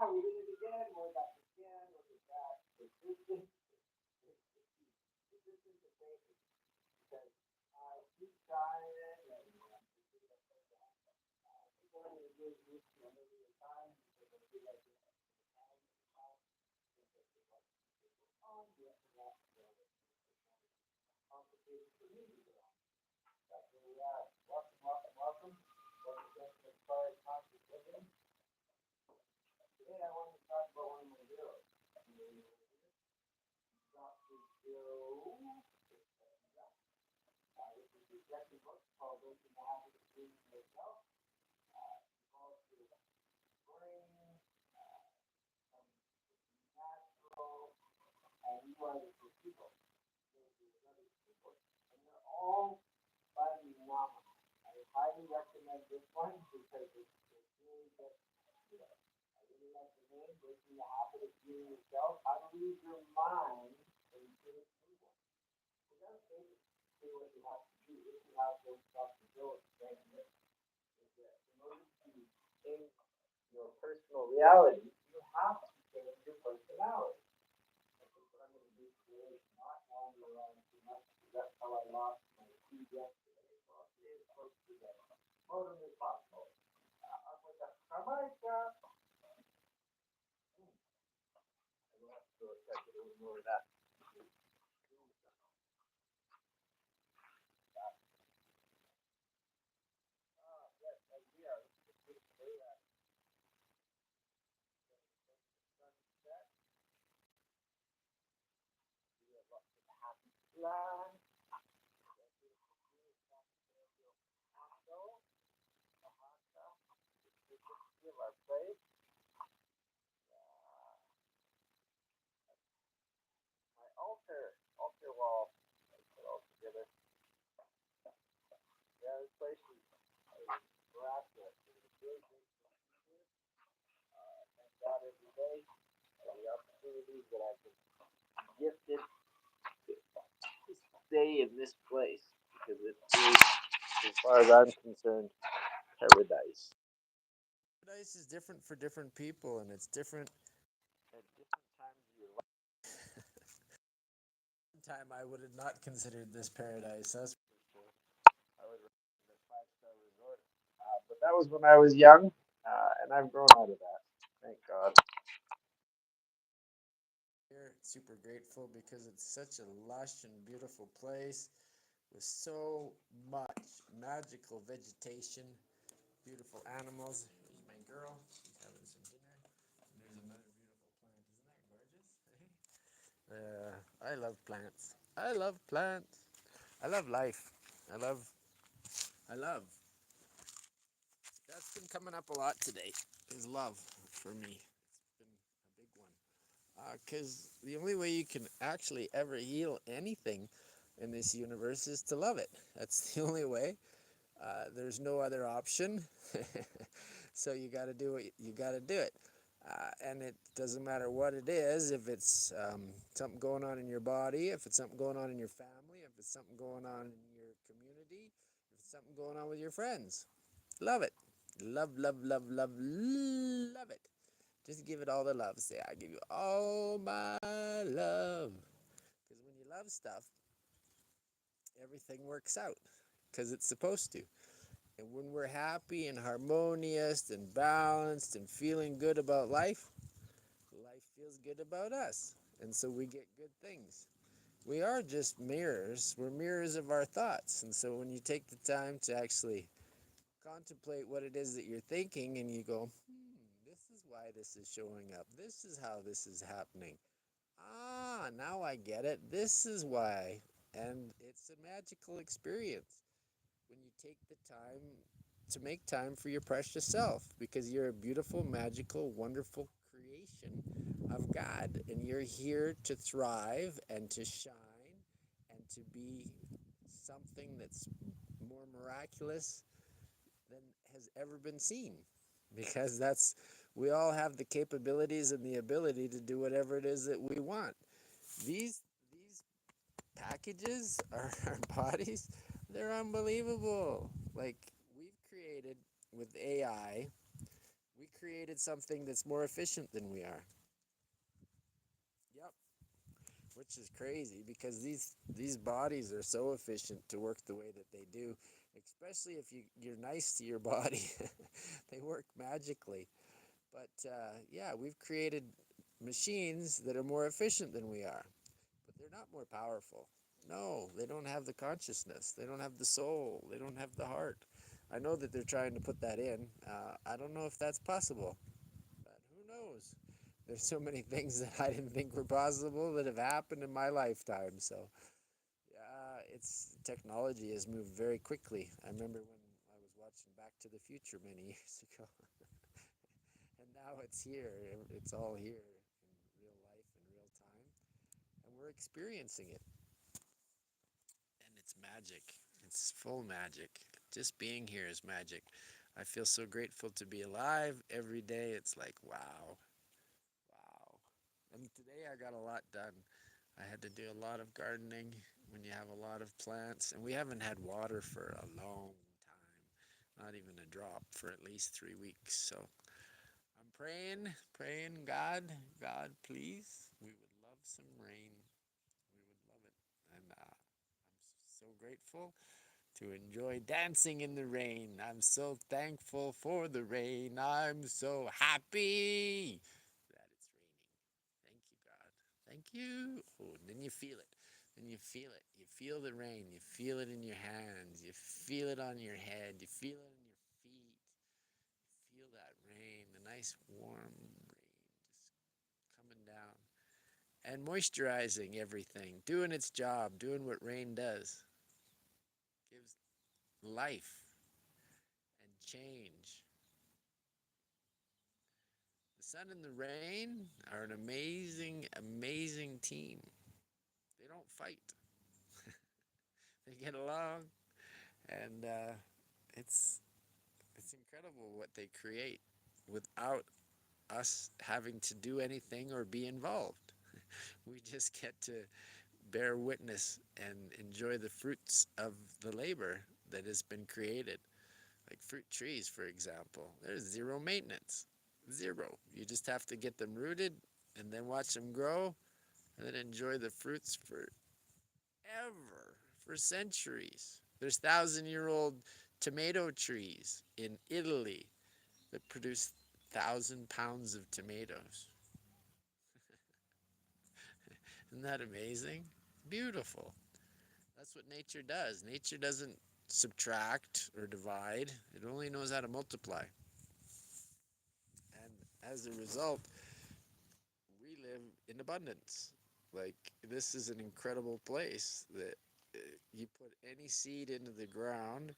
we did it again. We're back again. Look at that. Persistence. Persistence is basic because I keep trying it and keep going to do this maybe a time because I feel like it's time on the complicated for me to get on. That's where we are. Welcome, welcome, welcome. Welcome to Inspired Conscious Living. Today I want to talk about one of my heroes. Dr. Joe. This is the second book called Breaking the Habit of Being Yourself. Involves your brain, some natural, and you are the placebo. There's other people, and they're all by Namaste. I highly recommend this one because it's really good. I really like the name, Breaking the Habit of Being Yourself. How to lose your mind into the table. You gotta say what you have to do. This is how Dr. Joe explained it. Is that in order to change your personal reality, you have to change your personality. That's what I'm going to do today. Not wander around too much because that's how I lost my key yesterday. Well, today is supposed to be the modern as possible. I'm with the Jamaica. I will have to go check a little more of that. Yes, as we are. It's a beautiful day. Sunset. We have lots of happy plants. That beautiful view of San Mateo Rio Hondo, Oaxaca. It's the city of our place. Uh, my altar wall. I put all together. Yeah, this place is miraculous. It's really great to be here. Thank God every day for the opportunities that I've been gifted to stay in this place because it is, as far as I'm concerned, paradise. Paradise is different for different people, and it's different at different times of your life. One time I would have not considered this paradise. That's for sure. I would have recommended a five-star resort, but that was when I was young, and I've grown out of that. Thank God. Here, super grateful because it's such a lush and beautiful place with so much magical vegetation, beautiful animals. There's my girl, she's having some dinner. And there's another beautiful plant. Isn't that gorgeous? I love plants. I love plants. I love life. I love. I love. That's been coming up a lot today. Is love for me. It's been a big one. Because the only way you can actually ever heal anything in this universe is to love it. That's the only way. There's no other option. So you got to do it. You got to do it. And it doesn't matter what it is, if it's something going on in your body, if it's something going on in your family, if it's something going on in your community, if it's something going on with your friends. Love it. Love, love, love, love, love it. Just give it all the love. Say, I give you all my love. Because when you love stuff, everything works out. Because it's supposed to. And when we're happy and harmonious and balanced and feeling good about life, life feels good about us. And so we get good things. We are just mirrors. We're mirrors of our thoughts. And so when you take the time to actually contemplate what it is that you're thinking and you go, this is why this is showing up. This is how this is happening. Now I get it. This is why. And it's a magical experience when you take the time to make time for your precious self because you're a beautiful, magical, wonderful creation of God. And you're here to thrive and to shine and to be something that's more miraculous than has ever been seen because we all have the capabilities and the ability to do whatever it is that we want. These packages, our bodies, they're unbelievable. Like we've created with AI, we created something that's more efficient than we are. Yep. Which is crazy because these bodies are so efficient to work the way that they do, especially if you're nice to your body. They work magically. But yeah, we've created machines that are more efficient than we are, but they're not more powerful. No, they don't have the consciousness. They don't have the soul. They don't have the heart. I know that they're trying to put that in. I don't know if that's possible, but who knows? There's so many things that I didn't think were possible that have happened in my lifetime. So, yeah, it's technology has moved very quickly. I remember when I was watching Back to the Future many years ago, and now it's here. It's all here in real life in real time, and we're experiencing it. And it's magic. It's full magic. Just being here is magic. I feel so grateful to be alive every day. It's like, wow, wow. And today I got a lot done. I had to do a lot of gardening when you have a lot of plants. And we haven't had water for a long time, not even a drop for at least 3 weeks. So I'm praying, God, please, we would love some rain. We would love it. And I'm so grateful to enjoy dancing in the rain. I'm so thankful for the rain. I'm so happy that it's raining. Thank you, God. Thank you. Oh, and then you feel it. Then you feel it. You feel the rain. You feel it in your hands. You feel it on your head. You feel it on your feet. You feel that rain, the nice warm rain just coming down and moisturizing everything, doing its job, doing what rain does. Gives life and change. The sun and the rain are an amazing, amazing team. They don't fight. They get along, and it's incredible what they create without us having to do anything or be involved. We just get to bear witness and enjoy the fruits of the labor that has been created. Like fruit trees, for example, there's zero maintenance. Zero. You just have to get them rooted and then watch them grow and then enjoy the fruits forever, for centuries. There's 1,000-year-old tomato trees in Italy that produce 1,000 pounds of tomatoes. Isn't that amazing? Beautiful. That's what nature does. Nature doesn't subtract or divide, it only knows how to multiply. And as a result, we live in abundance. Like, this is an incredible place that you put any seed into the ground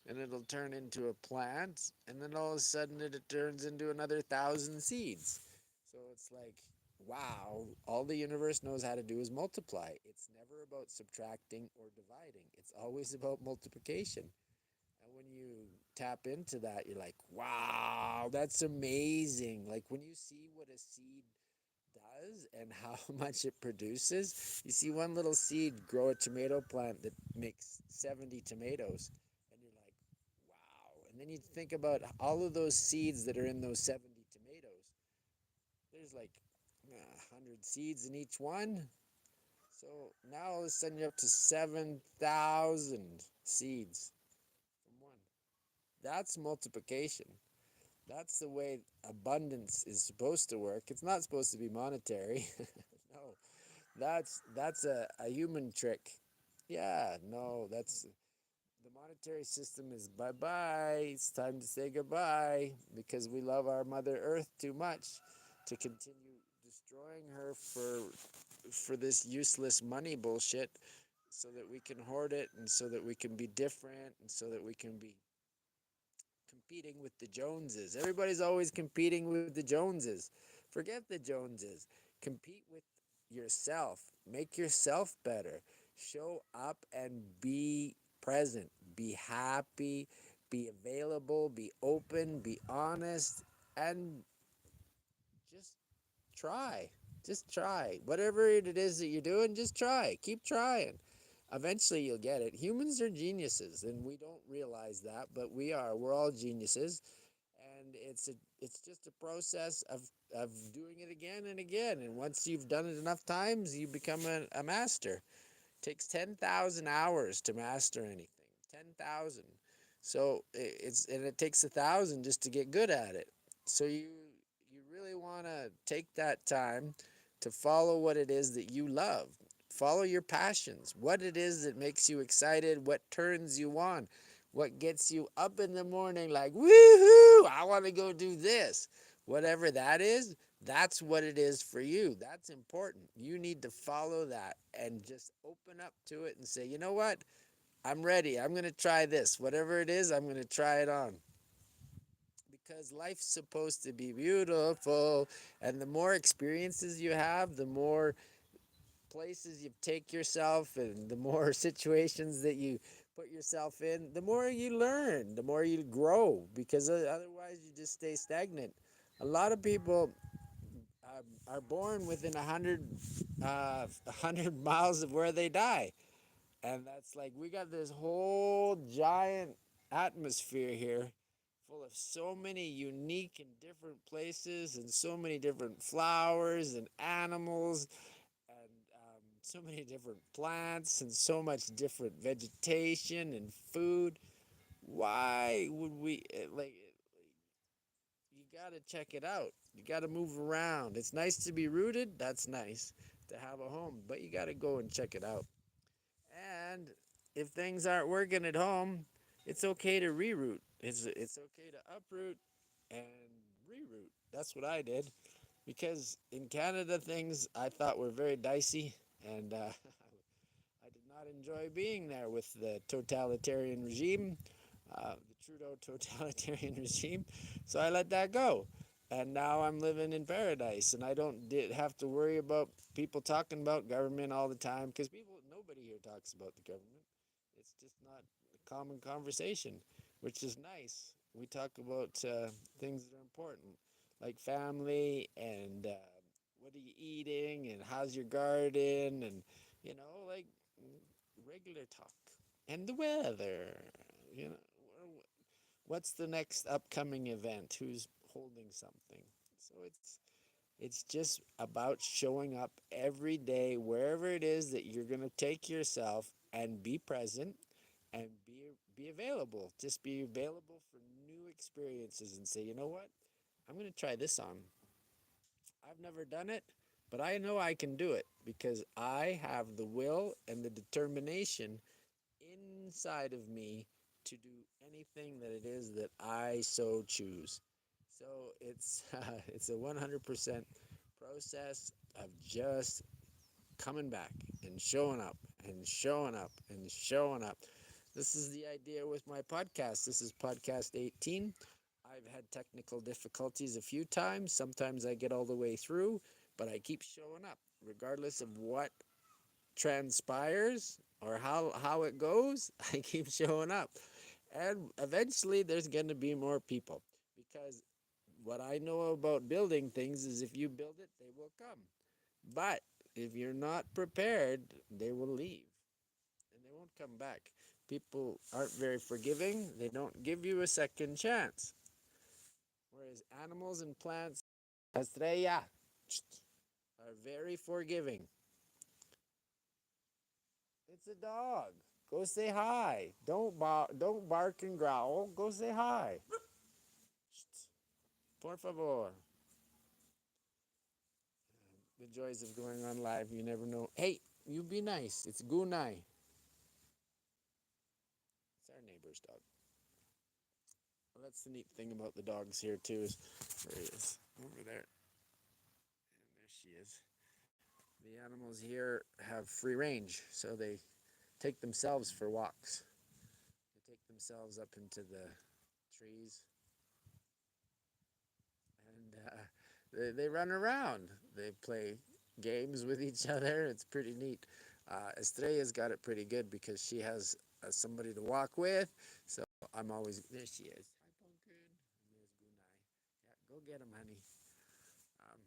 and it'll turn into a plant, and then all of a sudden it turns into another 1,000 seeds. So it's like, wow, all the universe knows how to do is multiply. It's never about subtracting or dividing, it's always about multiplication. And when you tap into that, you're like, wow, that's amazing. Like when you see what a seed does and how much it produces, you see one little seed grow a tomato plant that makes 70 tomatoes. And you're like, wow. And then you think about all of those seeds that are in those 70 tomatoes. There's like 100 seeds in each one. So now all of a sudden you're up to 7,000 seeds from one. That's multiplication. That's the way abundance is supposed to work. It's not supposed to be monetary. No, that's a human trick. Yeah, no, that's the monetary system is bye bye. It's time to say goodbye because we love our Mother Earth too much to continue destroying her for this useless money bullshit, so that we can hoard it and so that we can be different and so that we can be competing with the Joneses. Everybody's always competing with the Joneses. Forget the Joneses. Compete with yourself. Make yourself better. Show up and be present. Be happy. Be available. Be open. Be honest. And just try. Just try. Whatever it is that you're doing, just try. Keep trying. Eventually you'll get it. Humans are geniuses, and we don't realize that, but we are. We're all geniuses. And it's just a process of doing it again and again. And once you've done it enough times, you become a master. It takes 10,000 hours to master anything. 10,000. So it takes 1,000 just to get good at it. So you really want to take that time to follow what it is that you love. Follow your passions. What it is that makes you excited, what turns you on, what gets you up in the morning like, woohoo, I want to go do this. Whatever that is, that's what it is for you. That's important. You need to follow that and just open up to it and say, you know what? I'm ready. I'm going to try this. Whatever it is, I'm going to try it on. Because life's supposed to be beautiful. And the more experiences you have, the more places you take yourself and the more situations that you put yourself in, the more you learn, the more you grow. Because otherwise, you just stay stagnant. A lot of people are born within 100 miles of where they die. And that's like, we got this whole giant atmosphere here full of so many unique and different places and so many different flowers and animals and so many different plants and so much different vegetation and food. Why would we like? You gotta check it out. You gotta move around. It's nice to be rooted. That's nice to have a home, but you gotta go and check it out. And if things aren't working at home, it's okay to reroute. It's okay to uproot and reroute. That's what I did because in Canada things I thought were very dicey, and I did not enjoy being there with the totalitarian regime, the Trudeau totalitarian regime. So I let that go. And now I'm living in paradise, and I don't have to worry about people talking about government all the time because nobody here talks about the government. It's just not a common conversation, which is nice. We talk about things that are important, like family and what are you eating and how's your garden and like regular talk and the weather. You know, what's the next upcoming event? Who's holding something? So it's just about showing up every day wherever it is that you're going to take yourself and be present and be available. Just be available for new experiences and say, you know what? I'm going to try this on. I've never done it, but I know I can do it because I have the will and the determination inside of me to do anything that it is that I so choose. So it's a 100% process of just coming back and showing up and showing up and showing up. This is the idea with my podcast. This is podcast 18. I've had technical difficulties a few times. Sometimes I get all the way through, but I keep showing up regardless of what transpires or how it goes. I keep showing up. And eventually there's going to be more people because what I know about building things is if you build it, they will come. But if you're not prepared, they will leave and they won't come back. People aren't very forgiving. They don't give you a second chance. Whereas animals and plants, Estrella, are very forgiving. It's a dog. Go say hi. Don't bark and growl. Go say hi. Por favor. The joys of going on live. You never know. Hey, you be nice. It's Gunai. It's our neighbor's dog. Well, that's the neat thing about the dogs here too. Is there he is over there, and there she is. The animals here have free range, so they take themselves for walks. They take themselves up into the trees, and they run around. They play games with each other. It's pretty neat. Estrella's got it pretty good because she has somebody to walk with. So I'm always there. She is. Hi, Pumpkin. And there's Gunai. Yeah, go get him, honey. Um,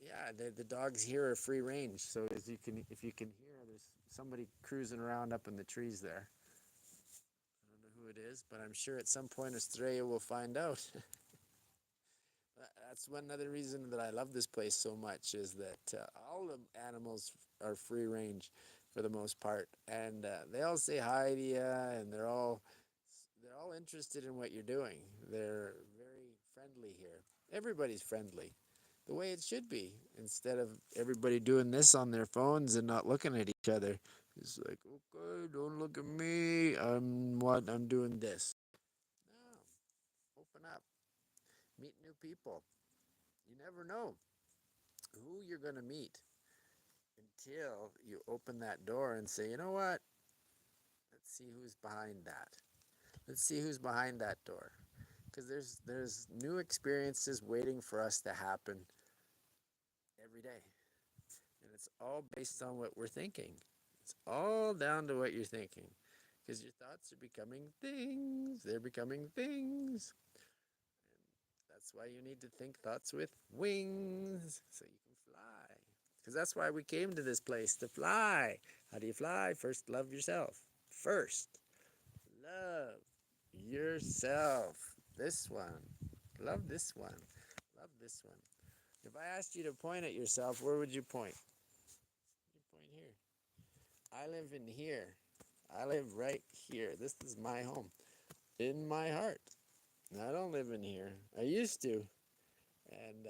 yeah, the dogs here are free range. So as you can, if you can hear, there's somebody cruising around up in the trees there. I don't know who it is, but I'm sure at some point Estrella will find out. That's one other reason that I love this place so much is that all the animals are free range for the most part, and they all say hi to you, and they're all interested in what you're doing. They're very friendly here. Everybody's friendly, the way it should be. Instead of everybody doing this on their phones and not looking at each other, it's like, okay, don't look at me. I'm doing this. No, open up, meet new people. You never know who you're going to meet until you open that door and say, you know what? Let's see who's behind that. Let's see who's behind that door. Because there's new experiences waiting for us to happen every day. And it's all based on what we're thinking. It's all down to what you're thinking. Because your thoughts are becoming things. They're becoming things. That's why you need to think thoughts with wings so you can fly. Because that's why we came to this place, to fly. How do you fly? First, love yourself. First, love yourself. This one. Love this one. Love this one. If I asked you to point at yourself, where would you point? You point here. I live in here. I live right here. This is my home. In my heart. I don't live in here. I used to. And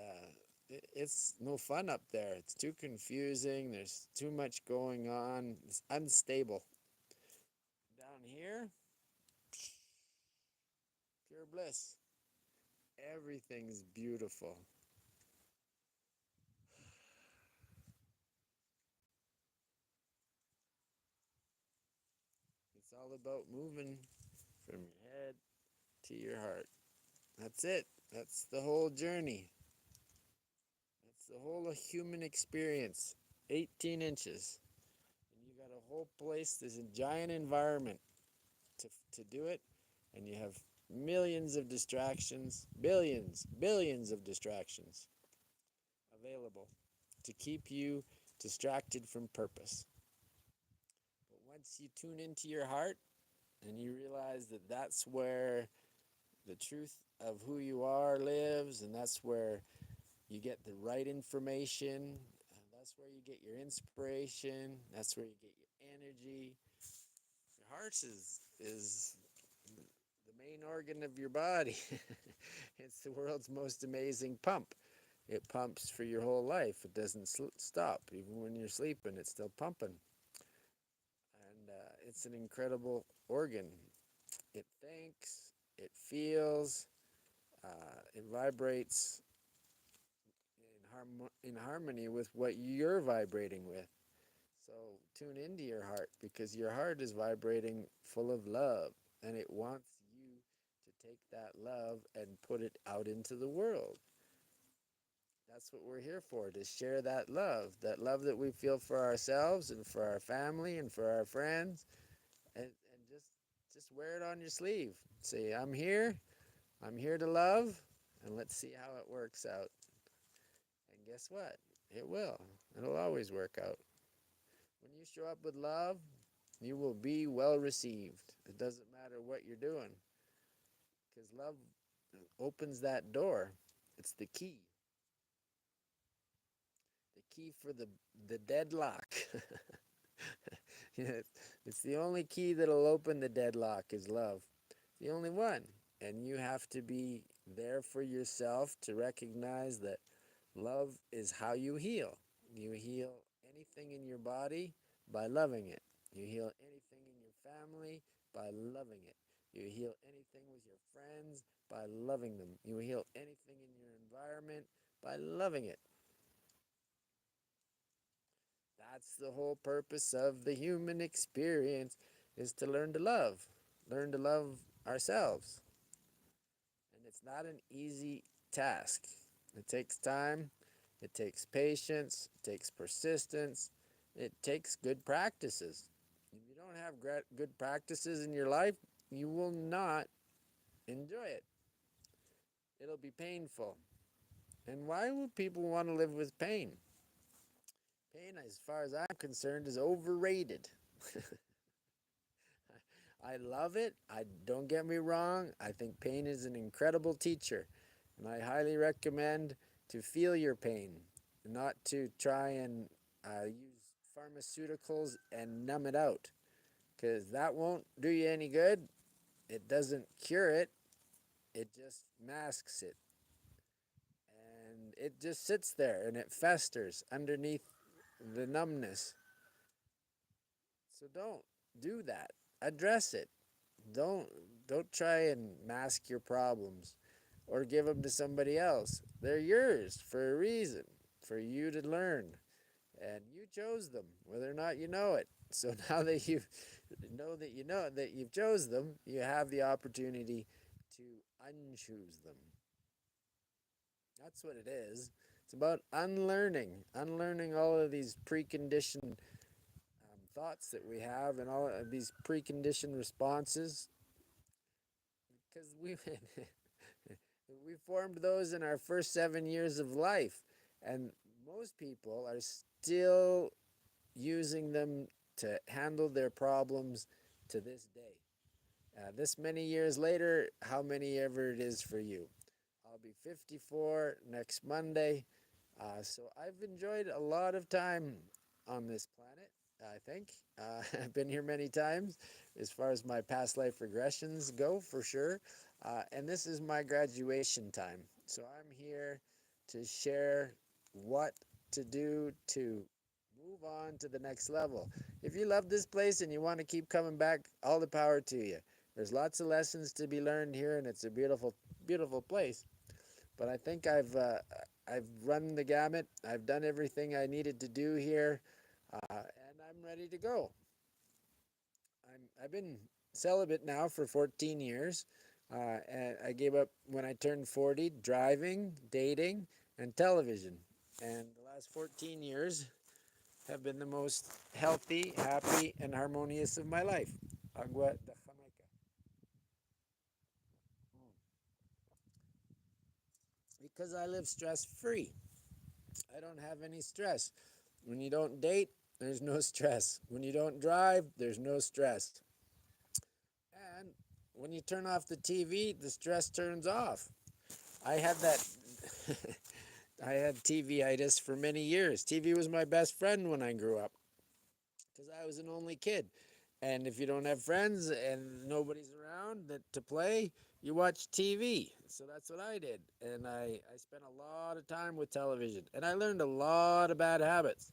it's no fun up there. It's too confusing. There's too much going on. It's unstable. Down here, pure bliss. Everything's beautiful. It's all about moving from your head to your heart. That's it. That's the whole journey. That's the whole human experience. 18 inches. And you got a whole place. There's a giant environment to do it, and you have millions of distractions, billions of distractions available to keep you distracted from purpose. But once you tune into your heart and you realize that that's where the truth of who you are lives, and that's where you get the right information, that's where you get your inspiration, that's where you get your energy. Your heart is the main organ of your body. It's the world's most amazing pump. It pumps for your whole life. It doesn't stop. Even when you're sleeping, it's still pumping. And it's an incredible organ. It thinks, it feels, it vibrates in harmony with what you're vibrating with. So tune into your heart, because your heart is vibrating full of love, and it wants you to take that love and put it out into the world. That's what we're here for, to share that love that we feel for ourselves and for our family and for our friends, and just wear it on your sleeve. Say, I'm here to love, and let's see how it works out. And guess what? It will. It'll always work out. When you show up with love, you will be well received. It doesn't matter what you're doing, because love opens that door. It's the key for the deadlock. Yeah, it's the only key that'll open the deadlock is love. The only one. And you have to be there for yourself to recognize that love is how you heal. You heal anything in your body by loving it. You heal anything in your family by loving it. You heal anything with your friends by loving them. You heal anything in your environment by loving it. That's the whole purpose of the human experience, is to learn to love ourselves. And it's not an easy task. It takes time, it takes patience, it takes persistence, it takes good practices. If you don't have good practices in your life, you will not enjoy it. It'll be painful. And why would people want to live with pain? Pain, as far as I'm concerned, is overrated. I love it. I don't get me wrong. I think pain is an incredible teacher. And I highly recommend to feel your pain, not to try and use pharmaceuticals and numb it out, because that won't do you any good. It doesn't cure it, it just masks it. And it just sits there and it festers underneath the numbness. So don't do that. Address it. Don't don't try and mask your problems or give them to somebody else. They're yours for a reason, for you to learn. And you chose them, whether or not you know it. So now that you know that you've chose them, you have the opportunity to unchoose them. That's what it is. It's about unlearning all of these preconditioned thoughts that we have and all of these preconditioned responses, because we formed those in our first 7 years of life, and most people are still using them to handle their problems to this day. This many years later, how many ever it is for you. I'll be 54 next Monday. So I've enjoyed a lot of time on this planet, I think. I've been here many times as far as my past life regressions go, for sure. And this is my graduation time. So I'm here to share what to do to move on to the next level. If you love this place and you want to keep coming back, all the power to you. There's lots of lessons to be learned here, and it's a beautiful, beautiful place. But I think I've run the gamut. I've done everything I needed to do here, and I'm ready to go. I've been celibate now for 14 years, and I gave up when I turned 40, driving, dating, and television. And the last 14 years have been the most healthy, happy, and harmonious of my life. Agua de Jamaica. Because I live stress free. I don't have any stress. When you don't date, there's no stress. When you don't drive, there's no stress. And when you turn off the TV, the stress turns off. I had that. I had TV-itis for many years. TV was my best friend when I grew up because I was an only kid. And if you don't have friends and nobody's around to play, you watch TV. So that's what I did. And I spent a lot of time with television. And I learned a lot of bad habits.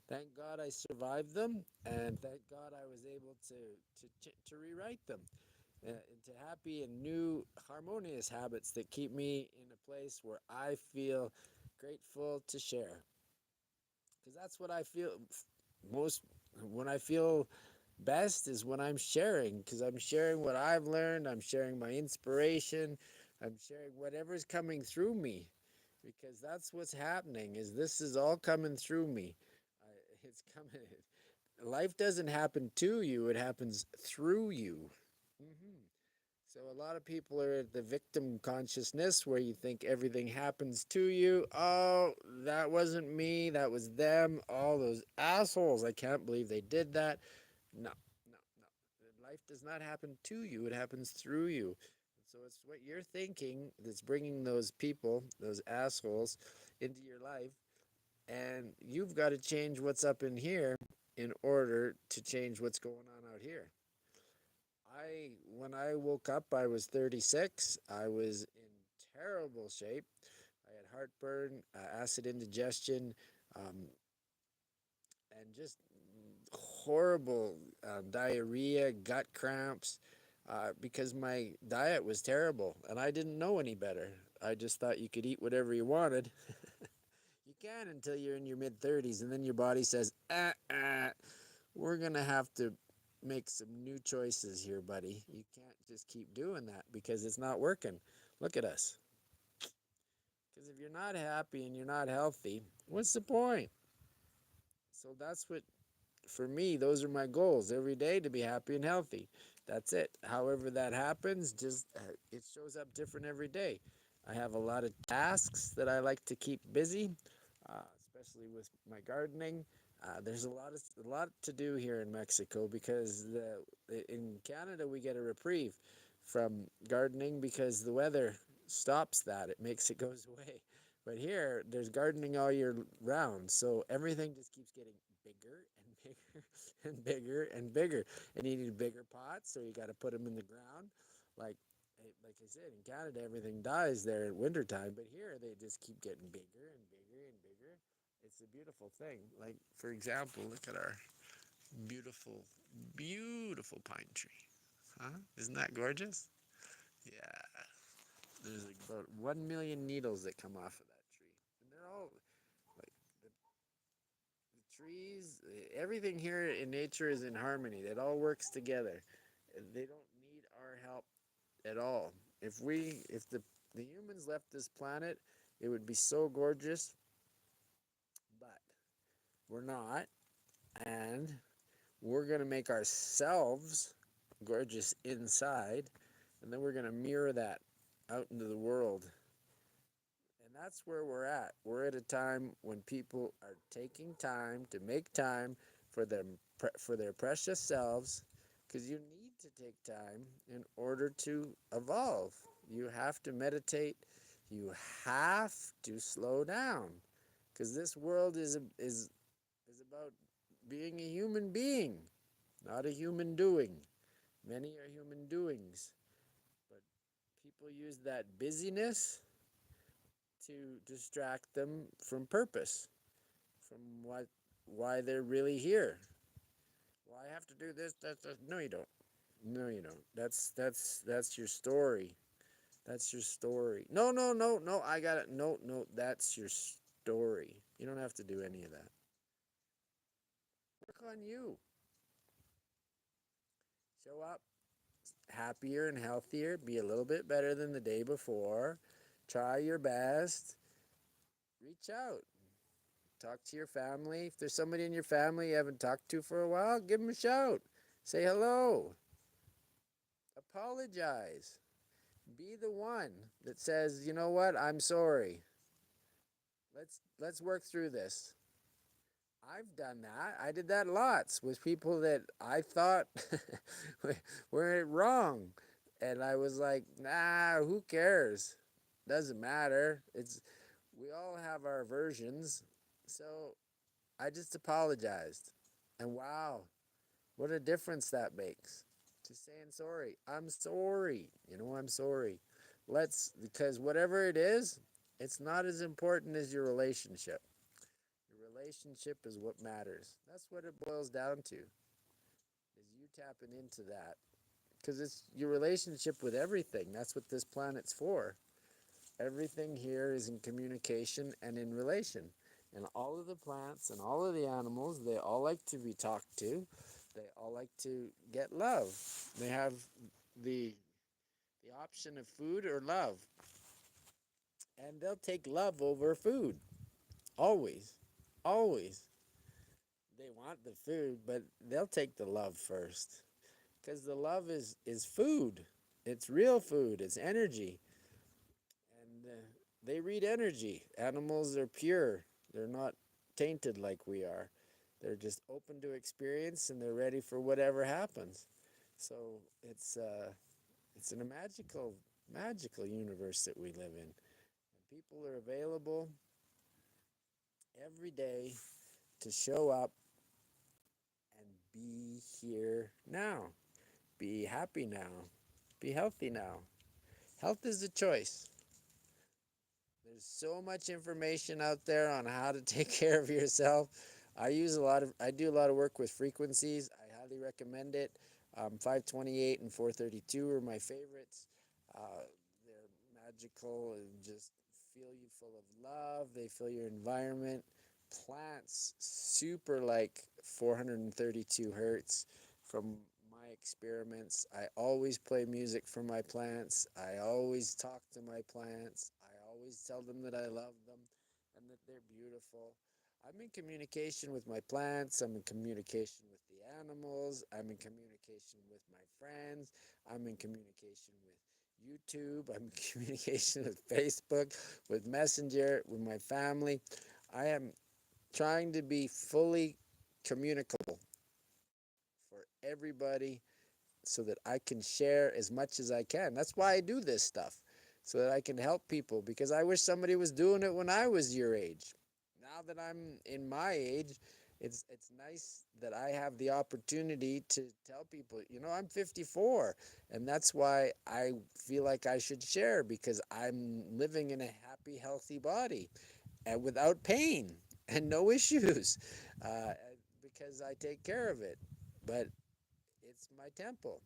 Thank God I survived them. And thank God I was able to rewrite them into happy and new harmonious habits that keep me in a place where I feel grateful to share. Because that's what I feel most when I feel best is when I'm sharing, because I'm sharing what I've learned, I'm sharing my inspiration, I'm sharing whatever's coming through me, because that's what's happening. Is this is all coming through me. It's coming. Life doesn't happen to you; it happens through you. hmm So a lot of people are at the victim consciousness where you think everything happens to you. Oh, that wasn't me. That was them. All those assholes. I can't believe they did that. No, no. Life does not happen to you. It happens through you. So it's what you're thinking that's bringing those people, those assholes, into your life. And you've got to change what's up in here in order to change what's going on out here. When I woke up, I was 36. I was in terrible shape. I had heartburn, acid indigestion, um, and just horrible diarrhea, gut cramps, because my diet was terrible, and I didn't know any better. I just thought you could eat whatever you wanted. You can until you're in your mid 30s, and then your body says, we're going to have to make some new choices here, buddy. You can't just keep doing that because it's not working. Look at us. Because if you're not happy and you're not healthy, what's the point? So that's what, for me, those are my goals every day, to be happy and healthy. That's it. However that happens, just it shows up different every day. I have a lot of tasks that I like to keep busy, especially with my gardening. There's a lot to do here in Mexico because in Canada we get a reprieve from gardening because the weather stops that. It makes it goes away. But here, there's gardening all year round, so everything just keeps getting bigger and bigger and bigger and bigger. And you need bigger pots, so you got to put them in the ground. Like, like I said, in Canada, everything dies there at wintertime, but here they just keep getting bigger and bigger and bigger. It's a beautiful thing. Like, for example, look at our beautiful, beautiful pine tree. Huh? Isn't that gorgeous? Yeah. There's like about 1 million needles that come off of that tree. And they're all like the trees, everything here in nature is in harmony. It all works together. They don't need our help at all. If the humans left this planet, it would be so gorgeous, but we're not. And we're going to make ourselves gorgeous inside, and then we're going to mirror that out into the world. And that's where we're at. We're at a time when people are taking time to make time for them for their precious selves, because you need to take time in order to evolve. You have to meditate. You have to slow down, because this world is about being a human being, not a human doing. Many are human doings, but people use that busyness to distract them from purpose, from why they're really here. Well, I have to do this. That. No, you don't. No, you don't. That's your story. That's your story. No, no, no, no. I got it. No, no. That's your story. You don't have to do any of that. Work on you. Show up happier and healthier. Be a little bit better than the day before. Try your best. Reach out. Talk to your family. If there's somebody in your family you haven't talked to for a while, give them a shout. Say hello. Apologize. Be the one that says, "You know what? I'm sorry. Let's work through this." I've done that. I did that lots with people that I thought were wrong. And I was like, "Nah, who cares? Doesn't matter. It's we all have our versions." So I just apologized. And wow, what a difference that makes. Just saying sorry. I'm sorry. I'm sorry. Because whatever it is, it's not as important as your relationship. Your relationship is what matters. That's what it boils down to, is you tapping into that. Because it's your relationship with everything. That's what this planet's for. Everything here is in communication and in relation. And all of the plants and all of the animals, they all like to be talked to. They all like to get love. They have the the option of food or love. And they'll take love over food. Always. Always. They want the food, but they'll take the love first. Because the love is food. It's real food. It's energy. And they read energy. Animals are pure. They're not tainted like we are. They're just open to experience and they're ready for whatever happens. So it's in a magical universe that we live in. And people are available every day to show up and be here now. Be happy now. Be healthy now. Health is a choice. There's so much information out there on how to take care of yourself. I do a lot of work with frequencies. I highly recommend it. 528 and 432 are my favorites. They're magical and just fill you full of love. They fill your environment. Plants super like 432 hertz from my experiments. I always play music for my plants. I always talk to my plants. I always tell them that I love them and that they're beautiful. I'm in communication with my plants. I'm in communication with the animals. I'm in communication with my friends. I'm in communication with YouTube. I'm in communication with Facebook, with Messenger, with my family. I am trying to be fully communicable for everybody so that I can share as much as I can. That's why I do this stuff. so that I can help people, because I wish somebody was doing it when I was your age. Now that I'm in my age, it's nice that I have the opportunity to tell people, I'm 54, and that's why I feel like I should share, because I'm living in a happy, healthy body and without pain and no issues, uh, because I take care of it. But it's my temple.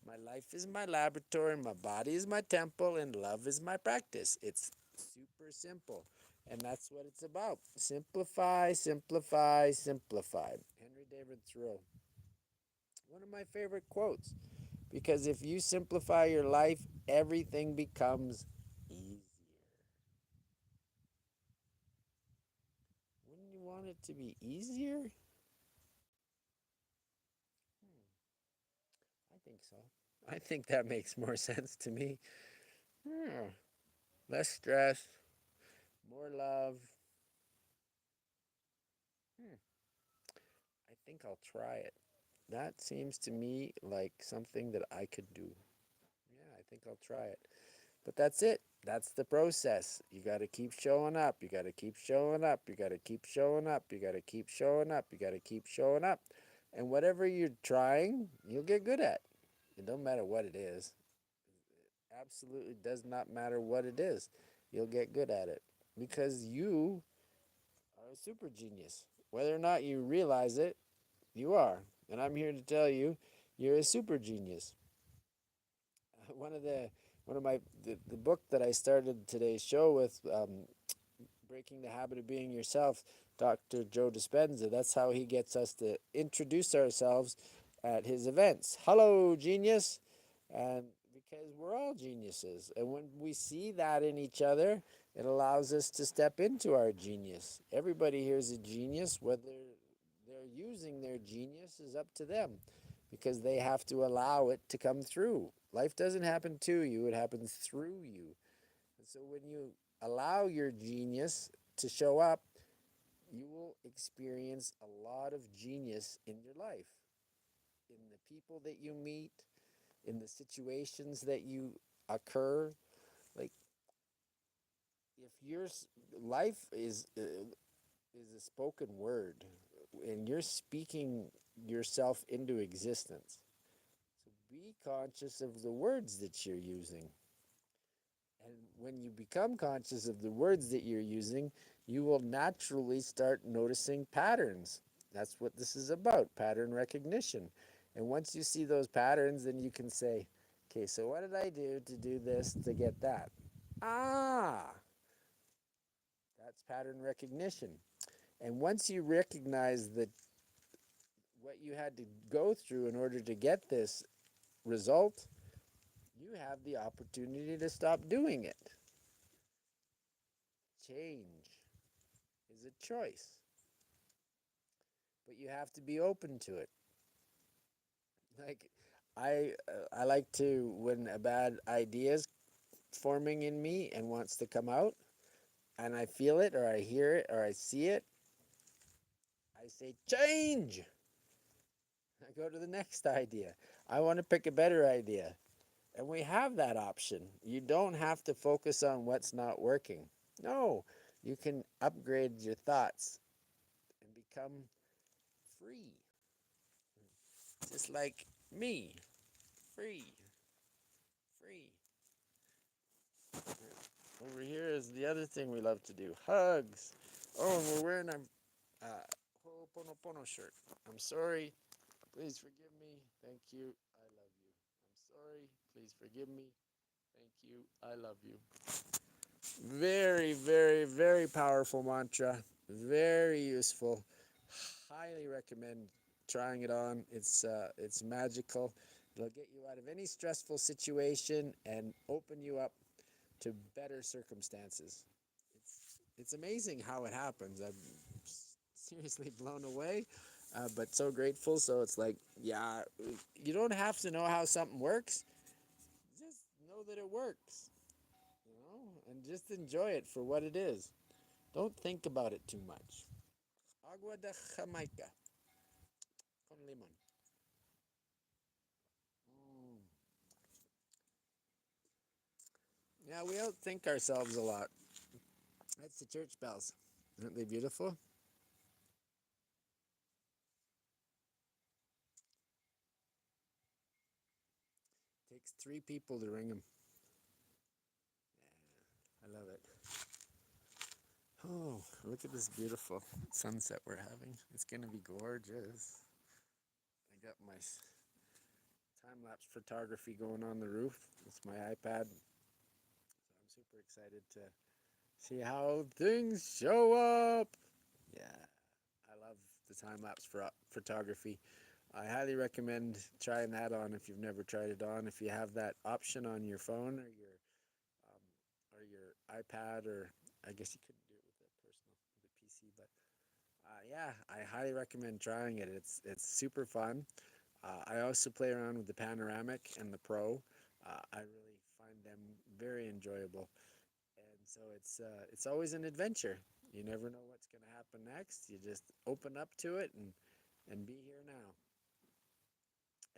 My life is my laboratory, my body is my temple, and love is my practice. It's super simple. And that's what it's about. Simplify, simplify, simplify. Henry David Thoreau. One of my favorite quotes. Because if you simplify your life, everything becomes easier. Wouldn't you want it to be easier? I think so. I think that makes more sense to me. Hmm. Less stress, more love. Hmm. I think I'll try it. That seems to me like something that I could do. Yeah, I think I'll try it. But that's it. That's the process. You got to keep showing up. You got to keep showing up. You got to keep showing up. You got to keep showing up. You got to keep showing up. And whatever you're trying, you'll get good at. It don't matter what it is. Absolutely does not matter what it is. You'll get good at it because you are a super genius. Whether or not you realize it, you are. And I'm here to tell you, you're a super genius. One of the one of my the book that I started today's show with, Breaking the Habit of Being Yourself, Dr. Joe Dispenza. That's how he gets us to introduce ourselves at his events. Hello, genius. And because we're all geniuses. And when we see that in each other, it allows us to step into our genius. Everybody here is a genius. Whether they're using their genius is up to them, because they have to allow it to come through. Life doesn't happen to you, it happens through you. And so when you allow your genius to show up, you will experience a lot of genius in your life, in the people that you meet, in the situations that you occur. Like, if your life is a spoken word, and you're speaking yourself into existence, so be conscious of the words that you're using. And when you become conscious of the words that you're using, you will naturally start noticing patterns. That's what this is about, pattern recognition. And once you see those patterns, then you can say, okay, so what did I do to do this to get that? Ah, that's pattern recognition. And once you recognize that what you had to go through in order to get this result, you have the opportunity to stop doing it. Change is a choice, but you have to be open to it. Like, I like to, when a bad idea is forming in me and wants to come out, and I feel it or I hear it or I see it, I say change. I go to the next idea. I want to pick a better idea. And we have that option. You don't have to focus on what's not working. No, you can upgrade your thoughts and become free. Just like me. Free. Free. Over here is the other thing we love to do. Hugs. Oh, and we're wearing our Ho'oponopono shirt. I'm sorry. Please forgive me. Thank you. I love you. I'm sorry. Please forgive me. Thank you. I love you. Very, very, very powerful mantra. Very useful. Highly recommend trying it on. It's magical. It'll get you out of any stressful situation and open you up to better circumstances. It's amazing how it happens. I'm seriously blown away, but so grateful. So it's like, yeah, you don't have to know how something works. Just know that it works, and just enjoy it for what it is. Don't think about it too much. Agua de Jamaica con limon. Mm. Yeah, we outthink ourselves a lot. That's the church bells. Aren't they beautiful? Takes three people to ring them. I love it. Oh, look at this beautiful sunset we're having. It's gonna be gorgeous. I got my time-lapse photography going on the roof. It's my iPad. So I'm super excited to see how things show up. Yeah, I love the time-lapse photography. I highly recommend trying that on if you've never tried it on. If you have that option on your phone or your iPad, or I guess you couldn't do it with a personal with a PC, but yeah, I highly recommend trying it. It's super fun. I also play around with the panoramic and the pro. I really find them very enjoyable, and so it's always an adventure. You never know what's going to happen next. You just open up to it and be here now,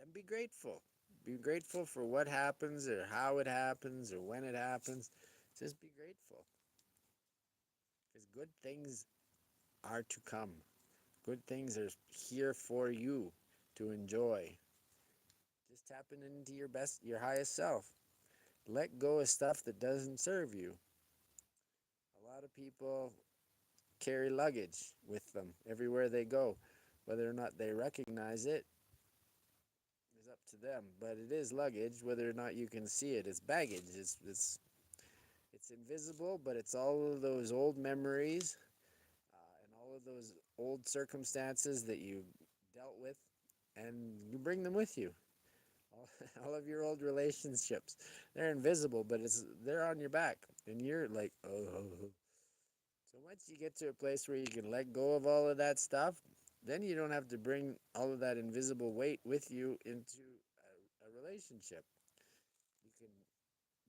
and be grateful. Be grateful for what happens or how it happens or when it happens. Just be grateful because good things are to come. Good things are here for you to enjoy. Just tapping into your best, your highest self. Let go of stuff that doesn't serve you. A lot of people carry luggage with them everywhere they go. Whether or not they recognize it is up to them. But it is luggage, whether or not you can see it. It's baggage. It's invisible, but it's all of those old memories and all of those old circumstances that you dealt with, and you bring them with you. All of your old relationships, they're invisible, but they're on your back, and you're like, oh. So once you get to a place where you can let go of all of that stuff, then you don't have to bring all of that invisible weight with you into a relationship. You can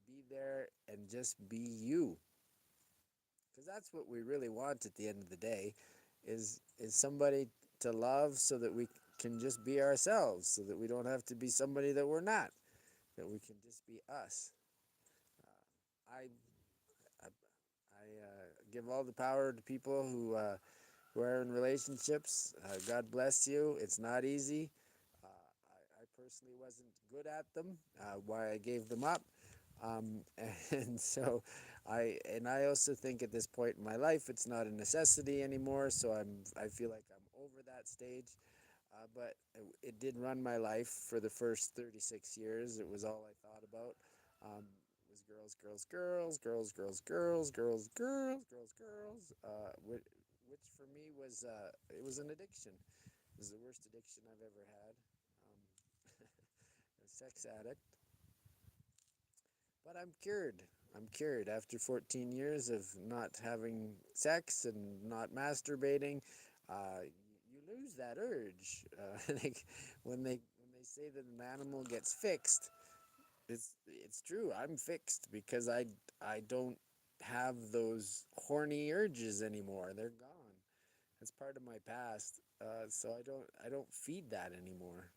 be there and just be you, because that's what we really want at the end of the day, is somebody to love, so that we can just be ourselves, so that we don't have to be somebody that we're not, that we can just be us. I give all the power to people who are in relationships. God bless you. It's not easy. I personally wasn't good at them. Why I gave them up. Um, and so I also think at this point in my life it's not a necessity anymore. So I feel like I'm over that stage. But it did run my life for the first 36 years. It was all I thought about. Was girls, girls, girls, girls, girls, girls, girls, girls, girls, girls. Which for me was it was an addiction. It was the worst addiction I've ever had. A sex addict. But I'm cured. I'm cured after 14 years of not having sex and not masturbating. You lose that urge. Like when they say that an animal gets fixed, it's true. I'm fixed because I don't have those horny urges anymore. They're gone. That's part of my past. So I don't feed that anymore.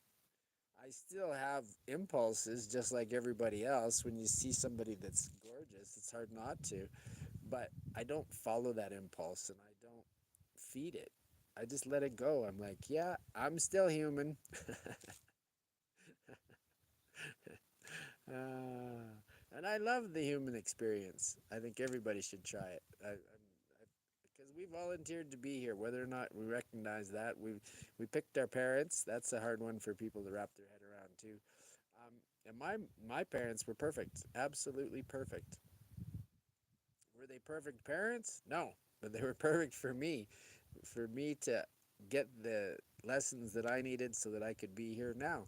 I still have impulses just like everybody else. When you see somebody that's gorgeous, it's hard not to. But I don't follow that impulse and I don't feed it. I just let it go. I'm like, yeah, I'm still human. And I love the human experience. I think everybody should try it. Because we volunteered to be here, whether or not we recognize that. We picked our parents. That's a hard one for people to wrap their head around too. And my parents were perfect, absolutely perfect. Were they perfect parents? No, but they were perfect for me to get the lessons that I needed so that I could be here now.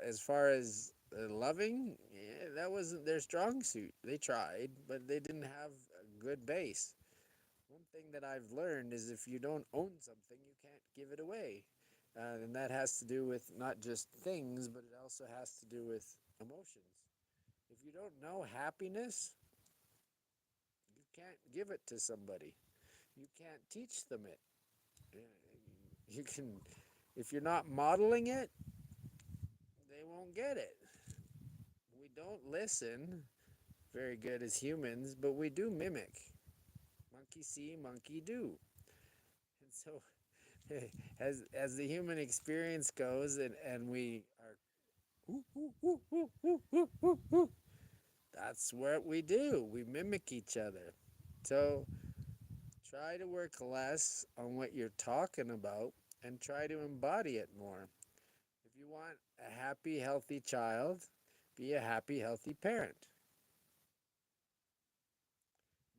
As far as loving, yeah, that wasn't their strong suit. They tried, but they didn't have a good base. One thing that I've learned is if you don't own something, you can't give it away. And that has to do with not just things, but it also has to do with emotions. If you don't know happiness, you can't give it to somebody. You can't teach them it. You can, if you're not modeling it, they won't get it. We don't listen very good as humans, but we do mimic. Monkey see, monkey do. And so as the human experience goes and we are that's what we do. We mimic each other. So try to work less on what you're talking about and try to embody it more. If you want a happy, healthy child, be a happy, healthy parent.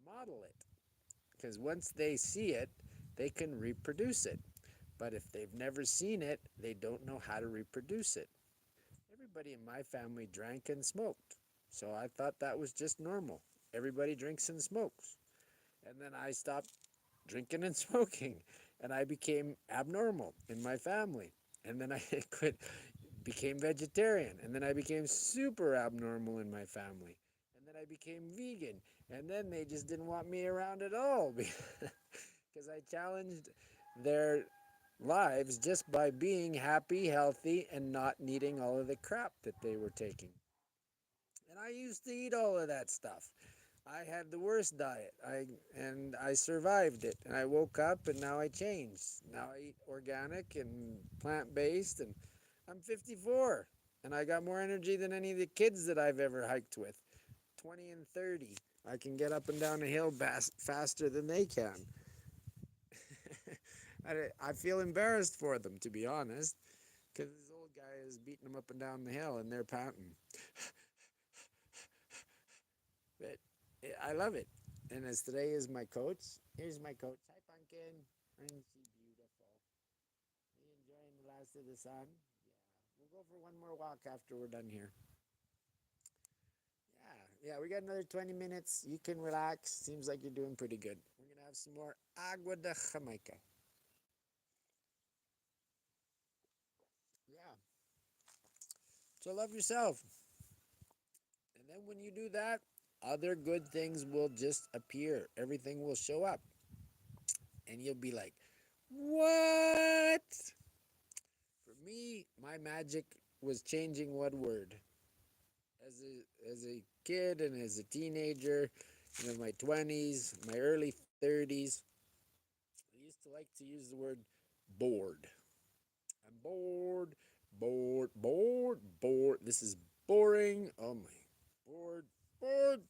Model it. Because once they see it, they can reproduce it. But if they've never seen it, they don't know how to reproduce it. Everybody in my family drank and smoked. So I thought that was just normal. Everybody drinks and smokes. And then I stopped drinking and smoking, and I became abnormal in my family. And then I quit, became vegetarian, and then I became super abnormal in my family. And then I became vegan, and then they just didn't want me around at all because I challenged their lives just by being happy, healthy, and not needing all of the crap that they were taking. And I used to eat all of that stuff. I had the worst diet. I survived it. And I woke up and now I changed. Now I eat organic and plant-based and I'm 54 and I got more energy than any of the kids that I've ever hiked with. 20 and 30. I can get up and down a hill faster than they can. I feel embarrassed for them, to be honest, because this old guy is beating them up and down the hill and they're panting. But I love it. And as today is my coach, here's my coach. Hi, Pumpkin. Isn't she beautiful? Are you enjoying the last of the sun? Yeah. We'll go for one more walk after we're done here. Yeah, we got another 20 minutes. You can relax. Seems like you're doing pretty good. We're going to have some more agua de Jamaica. Yeah. So love yourself. And then when you do that, other good things will just appear. Everything will show up. And you'll be like, what? For me, my magic was changing one word. As a kid and as a teenager, in my 20s, my early 30s, I used to like to use the word bored. I'm bored, bored, bored, bored. This is boring. Oh my, bored, bored.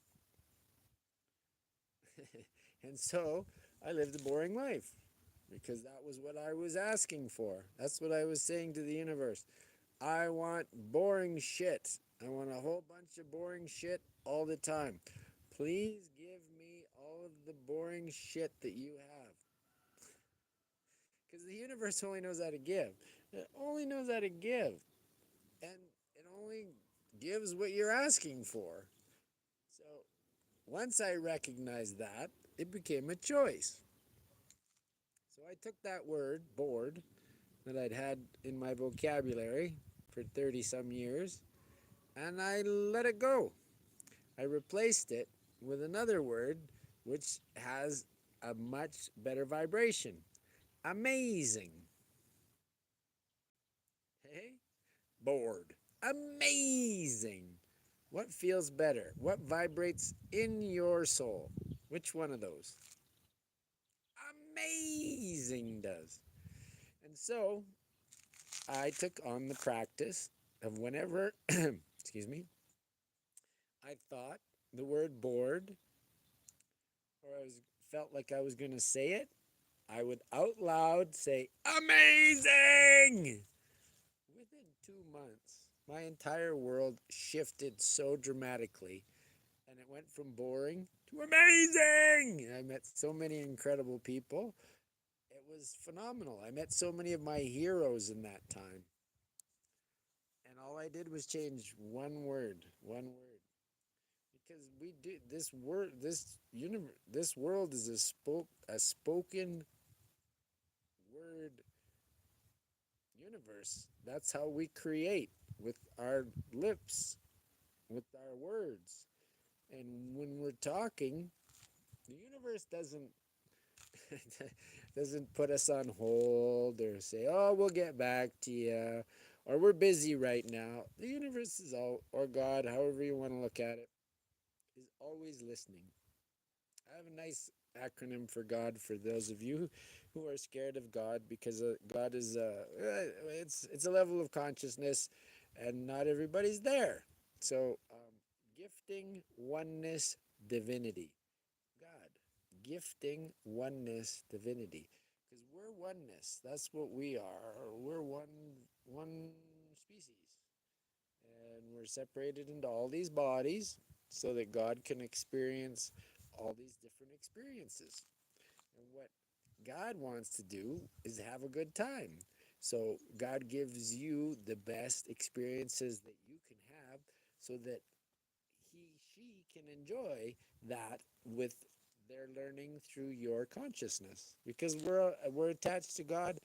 And so I lived a boring life because that was what I was asking for. That's what I was saying to the universe. I want boring shit. I want a whole bunch of boring shit all the time. Please give me all of the boring shit that you have. Because the universe only knows how to give. It only knows how to give. And it only gives what you're asking for. So once I recognized that, it became a choice. So I took that word, bored, that I'd had in my vocabulary for 30 some years, and I let it go. I replaced it with another word which has a much better vibration. Amazing. Hey? Bored. Amazing. What feels better? What vibrates in your soul? Which one of those? Amazing does. And so I took on the practice of whenever, excuse me, I thought the word bored or felt like I was going to say it, I would out loud say, amazing! Within 2 months, my entire world shifted so dramatically, and it went from boring to amazing! I met so many incredible people. It was phenomenal. I met so many of my heroes in that time. And all I did was change one word, one word. Because we do this word, this universe, this world is a spoken word universe. That's how we create with our lips, with our words. And when we're talking, the universe doesn't doesn't put us on hold or say, "Oh, we'll get back to you," or "We're busy right now." The universe is all, or God, however you want to look at it, is always listening. I have a nice acronym for God for those of you who are scared of God, because God is it's a level of consciousness, and not everybody's there. So gifting, oneness, divinity. God, gifting, oneness, divinity, because we're oneness. That's what we are. We're one species, and we're separated into all these bodies so that God can experience all these different experiences. And what God wants to do is have a good time. So God gives you the best experiences that you can have, so that she can enjoy that with their learning through your consciousness. Because we're attached to God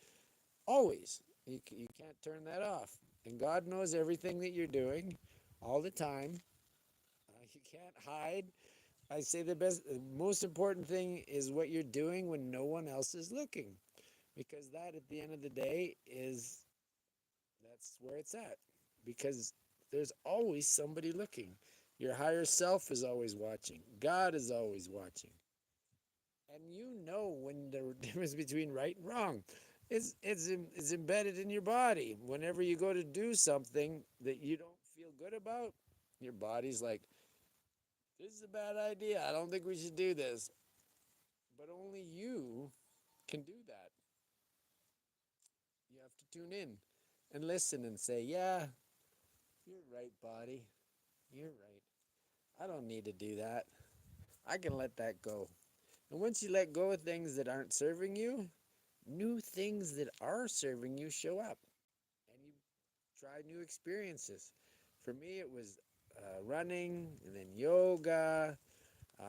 always. You can't turn that off. And God knows everything that you're doing all the time. You can't hide. I say the most important thing is what you're doing when no one else is looking, because that, at the end of the day, that's where it's at. Because there's always somebody looking. Your higher self is always watching. God is always watching. And you know when the difference between right and wrong. It's embedded in your body. Whenever you go to do something that you don't feel good about, your body's like, this is a bad idea. I don't think we should do this. But only you can do that. You have to tune in and listen and say, yeah, you're right, body. You're right. I don't need to do that. I can let that go. And once you let go of things that aren't serving you, new things that are serving you show up. And you try new experiences. For me, it was running, and then yoga. I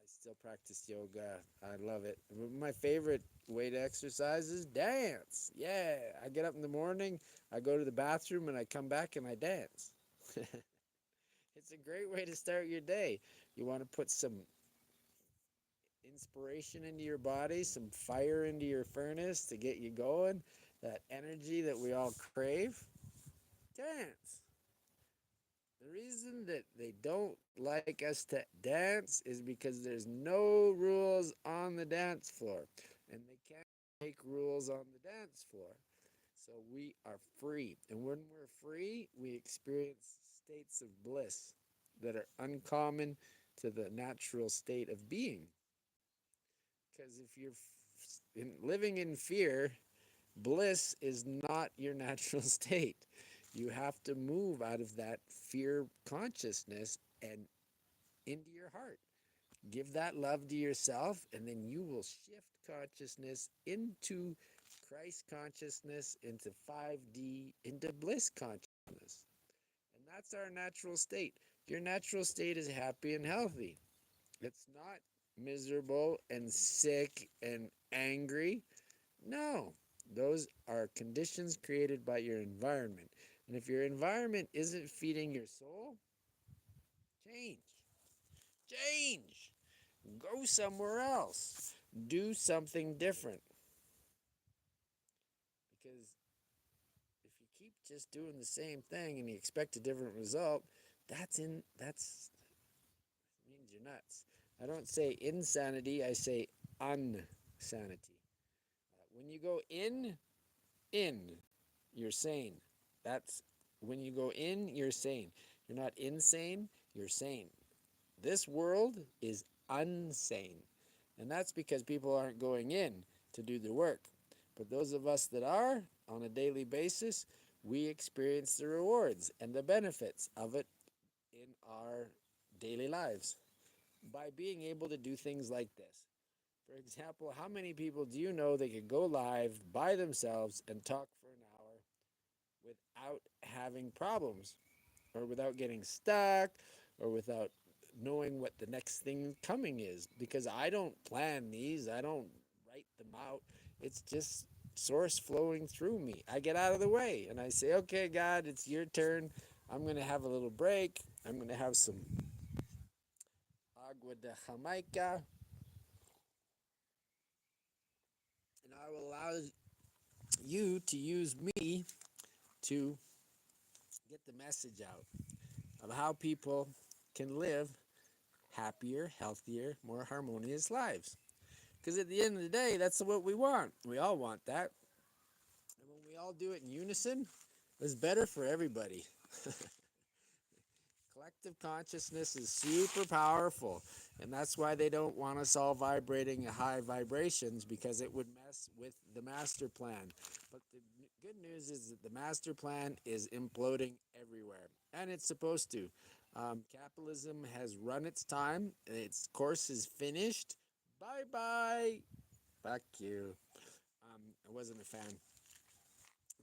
still practice yoga. I love it. My favorite way to exercise is dance. Yeah, I get up in the morning, I go to the bathroom, and I come back and I dance. It's a great way to start your day. You want to put some inspiration into your body, some fire into your furnace to get you going, that energy that we all crave. Dance. The reason that they don't like us to dance is because there's no rules on the dance floor, and they can't make rules on the dance floor. So we are free. And when we're free, we experience states of bliss that are uncommon to the natural state of being. Because if you're living in fear, bliss is not your natural state. You have to move out of that fear consciousness and into your heart. Give that love to yourself, and then you will shift consciousness into Christ consciousness, into 5D, into bliss consciousness. And that's our natural state. Your natural state is happy and healthy. It's not miserable and sick and angry. No, those are conditions created by your environment. And if your environment isn't feeding your soul, change. Change. Go somewhere else. Do something different. Because if you keep just doing the same thing and you expect a different result, that's means you're nuts. I don't say insanity, I say unsanity. When you go in, you're sane. That's when you go in, you're sane. You're not insane, you're sane. This world is unsane. And that's because people aren't going in to do the work. But those of us that are on a daily basis, we experience the rewards and the benefits of it in our daily lives by being able to do things like this. For example, how many people do you know that could go live by themselves and talk for an hour without having problems, or without getting stuck, or without knowing what the next thing coming is? Because I don't plan these, I don't write them out. It's just source flowing through me. I get out of the way and I say, okay, God, it's your turn. I'm going to have a little break. I'm going to have some agua de Jamaica, and I will allow you to use me to get the message out of how people can live happier, healthier, more harmonious lives. Because at the end of the day, that's what we want. We all want that. And when we all do it in unison, it's better for everybody. Collective consciousness is super powerful, and that's why they don't want us all vibrating at high vibrations, because it would mess with the master plan. But the good news is that the master plan is imploding everywhere, and it's supposed to. Capitalism has run its time, its course is finished. Bye bye. Fuck you. I wasn't a fan.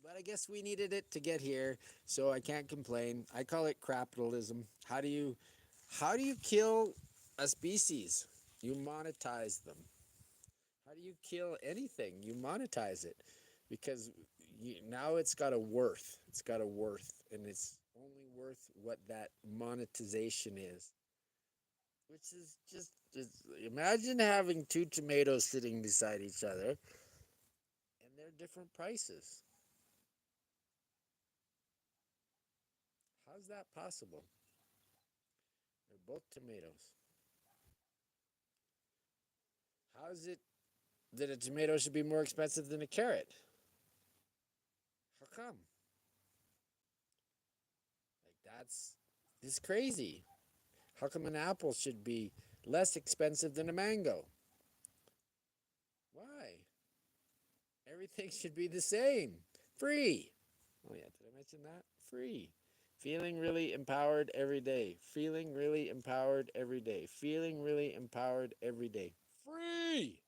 But I guess we needed it to get here, so I can't complain. I call it capitalism. How do you kill a species? You monetize them. How do you kill anything? You monetize it, because now it's got a worth. It's got a worth, and it's only worth what that monetization is. Which is just imagine having two tomatoes sitting beside each other, and they're different prices. How's that possible? They're both tomatoes. How is it that a tomato should be more expensive than a carrot? How come? Like that's crazy. How come an apple should be less expensive than a mango? Why? Everything should be the same. Free. Oh yeah, did I mention that? Free. Feeling really empowered every day. Feeling really empowered every day. Feeling really empowered every day. Free.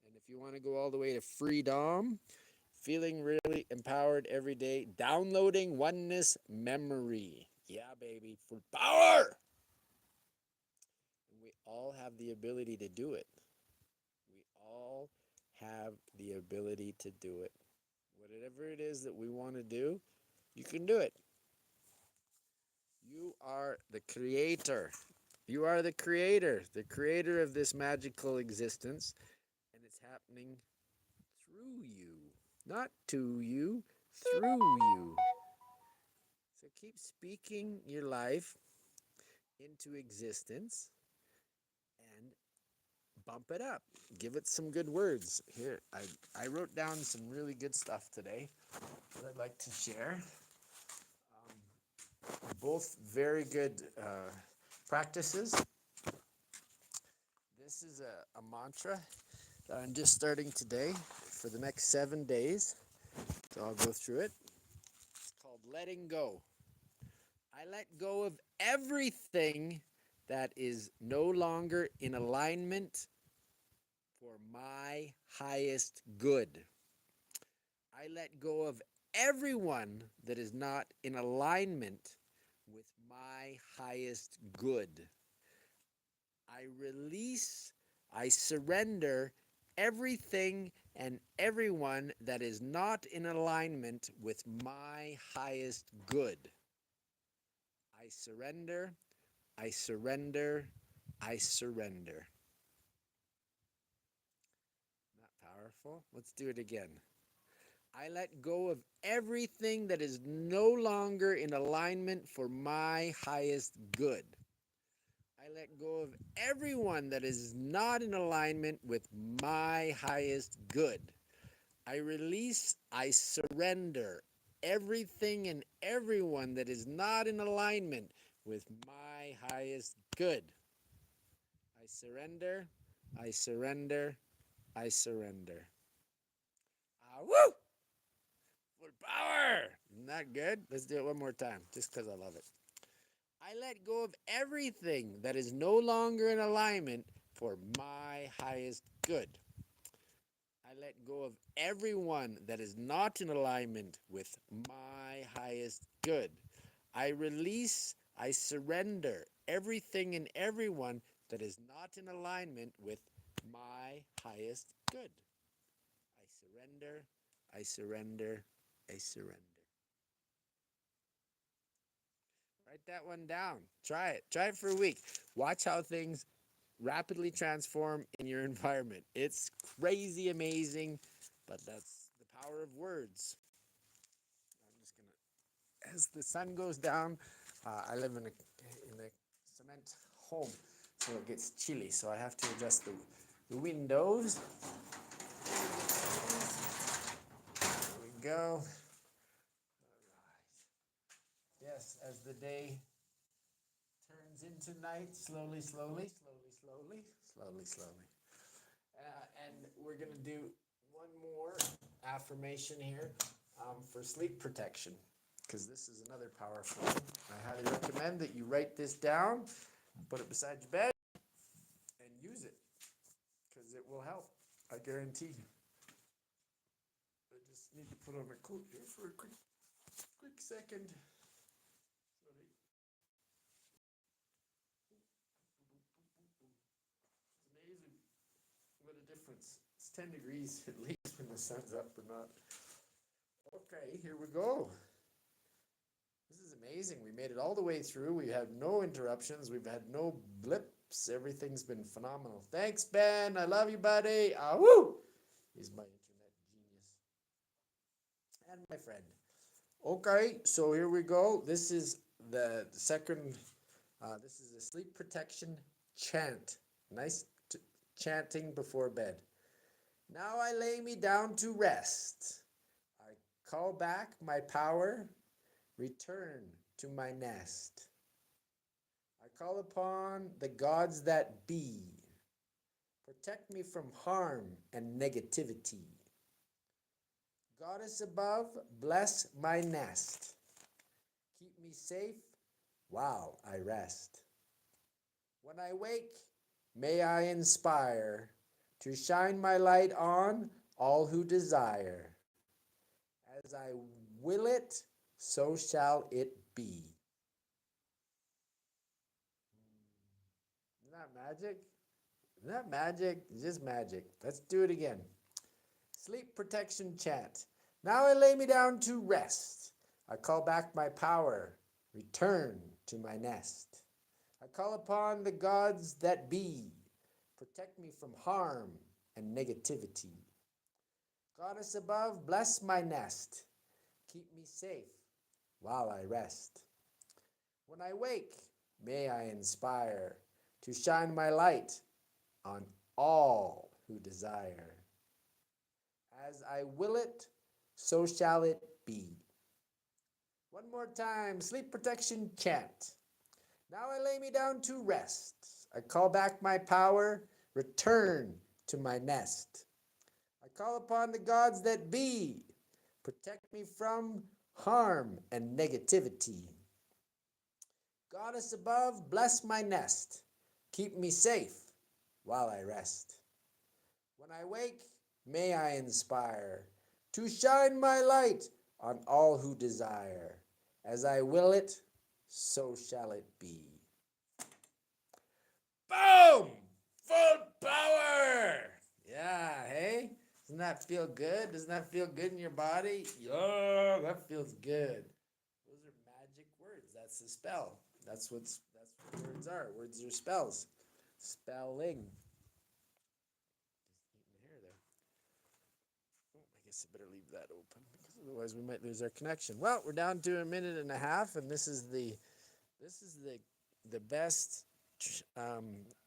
And if you want to go all the way to freedom, feeling really empowered every day, downloading oneness memory. Yeah, baby, for power. And we all have the ability to do it. We all have the ability to do it. Whatever it is that we want to do, you can do it. You are the creator. You are the creator of this magical existence, and it's happening through you, not to you, through you. So keep speaking your life into existence and bump it up. Give it some good words. Here, I wrote down some really good stuff today that I'd like to share. Both very good practices. This is a mantra that I'm just starting today for the next 7 days. So I'll go through it. It's called letting go. I let go of everything that is no longer in alignment for my highest good. I let go of everyone that is not in alignment with my highest good. I release, I surrender everything and everyone that is not in alignment with my highest good. I surrender, I surrender, I surrender. Not powerful? Let's do it again. I let go of everything that is no longer in alignment for my highest good. I let go of everyone that is not in alignment with my highest good. I release, I surrender everything and everyone that is not in alignment with my highest good. I surrender, I surrender, I surrender. Woo! Full power! Isn't that good? Let's do it one more time, just because I love it. I let go of everything that is no longer in alignment for my highest good. I let go of everyone that is not in alignment with my highest good. I release, I surrender everything and everyone that is not in alignment with my highest good. I surrender, I surrender, I surrender. Write that one down. Try it. Try it for a week. Watch how things rapidly transform in your environment. It's crazy amazing, but that's the power of words. I'm just gonna, as the sun goes down, I live in a cement home, so it gets chilly. So I have to adjust the windows. There we go. All right. Yes, as the day turns into night, slowly, slowly, slowly, slowly, slowly, slowly. And we're going to do one more affirmation here for sleep protection, because this is another powerful one. I highly recommend that you write this down, put it beside your bed, and use it, because it will help. I guarantee you. I just need to put on my coat here for a quick second. Sorry. It's amazing what a difference. It's 10 degrees at least when the sun's up or not. Okay, here we go. This is amazing. We made it all the way through. We had no interruptions. We've had no blips. Everything's been phenomenal. Thanks, Ben. I love you, buddy. Ah, woo! He's my internet genius. And my friend. Okay, so here we go. This is the second, this is a sleep protection chant. Nice chanting before bed. Now I lay me down to rest. I call back my power. Return to my nest. I call upon the gods that be. Protect me from harm and negativity. Goddess above, bless my nest. Keep me safe while I rest. When I wake, may I inspire to shine my light on all who desire. As I will it, so shall it be. Isn't that magic? Isn't that magic? Just magic. Let's do it again. Sleep protection chant. Now I lay me down to rest. I call back my power. Return to my nest. I call upon the gods that be. Protect me from harm and negativity. Goddess above, bless my nest. Keep me safe while I rest. When I wake, may I inspire to shine my light on all who desire. As I will it, so shall it be. One more time, sleep protection chant. Now I lay me down to rest. I call back my power, return to my nest. I call upon the gods that be. Protect me from harm and negativity. Goddess above, bless my nest. Keep me safe while I rest. When I wake, may I inspire to shine my light on all who desire. As I will it, so shall it be. Boom! Full power! Yeah, hey? Doesn't that feel good? Doesn't that feel good in your body? Yeah, that feels good. Those are magic words. That's the spell. That's what words are. Words are spells. Spelling. Just eating the hair there. Oh, I guess I better leave that open because otherwise we might lose our connection. Well, we're down to a minute and a half, and this is the best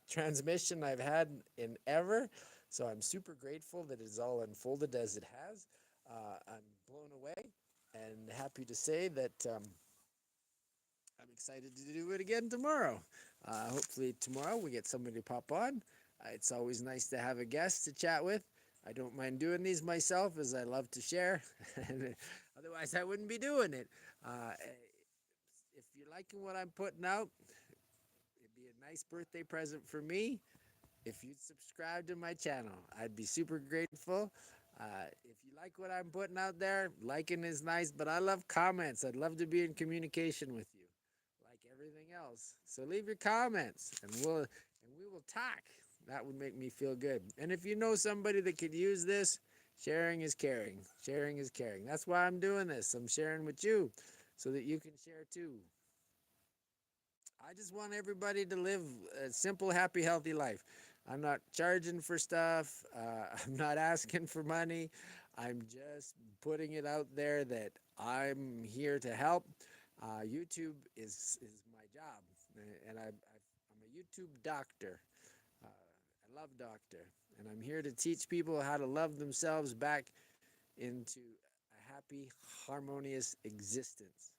transmission I've had in ever. So I'm super grateful that it's all unfolded as it has. I'm blown away and happy to say that I'm excited to do it again tomorrow. Hopefully tomorrow we get somebody to pop on. It's always nice to have a guest to chat with. I don't mind doing these myself as I love to share. Otherwise I wouldn't be doing it. If you're liking what I'm putting out, it'd be a nice birthday present for me if you'd subscribe to my channel. I'd be super grateful. If you like what I'm putting out there, liking is nice, but I love comments. I'd love to be in communication with you, like everything else. So leave your comments, and we will talk. That would make me feel good. And if you know somebody that could use this, sharing is caring. Sharing is caring. That's why I'm doing this. I'm sharing with you so that you can share too. I just want everybody to live a simple, happy, healthy life. I'm not charging for stuff. I'm not asking for money. I'm just putting it out there that I'm here to help. YouTube is my job, and I YouTube doctor. I love doctor, and I'm here to teach people how to love themselves back into a happy, harmonious existence.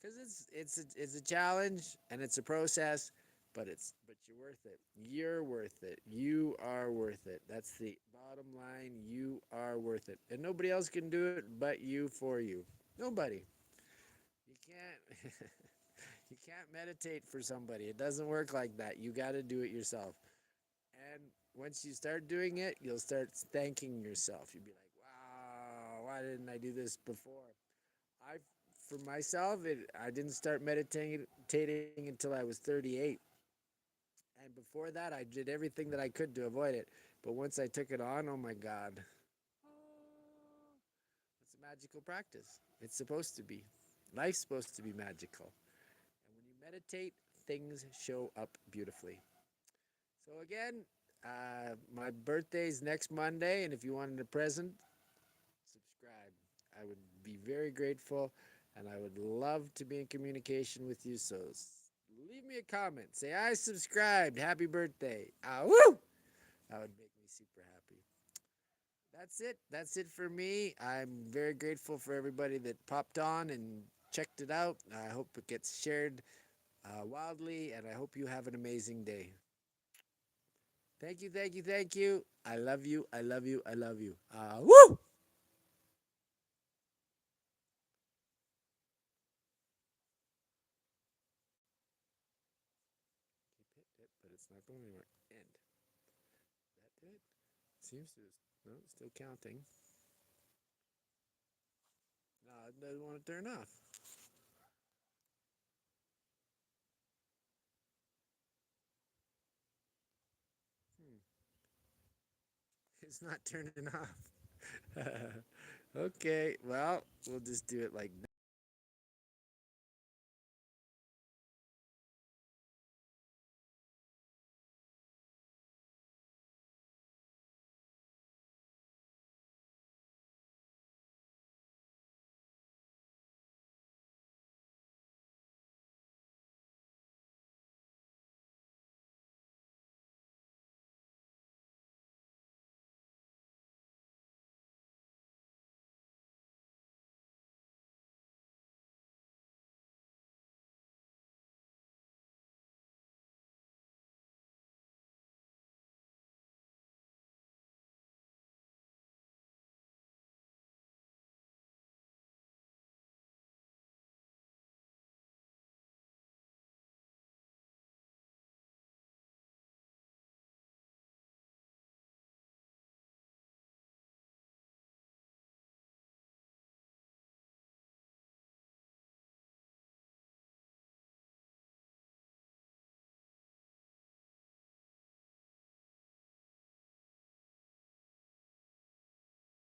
Because it's a challenge and it's a process, but you're worth it. You're worth it. You are worth it. That's the bottom line. You are worth it, and nobody else can do it but you for you. Nobody. You can't. You can't meditate for somebody. It doesn't work like that. You got to do it yourself. And once you start doing it, you'll start thanking yourself. You'll be like, "Wow, why didn't I do this before?" I, for myself, I didn't start meditating until I was 38. And before that, I did everything that I could to avoid it. But once I took it on, oh my God, it's a magical practice. It's supposed to be. Life's supposed to be magical. And when you meditate, things show up beautifully. So again, my birthday's next Monday, and if you wanted a present, subscribe. I would be very grateful, and I would love to be in communication with you. So leave me a comment. Say I subscribed. Happy birthday. Woo! That would make me super happy. That's it. That's it for me. I'm very grateful for everybody that popped on and checked it out. I hope it gets shared wildly, and I hope you have an amazing day. Thank you, thank you, thank you. I love you, I love you, I love you. Woo! Keep hit it, but it's not going anywhere. End. That did it? Seems to. No, it's still counting. No, it doesn't want to turn off. Hmm. It's not turning off. Okay, well, we'll just do it like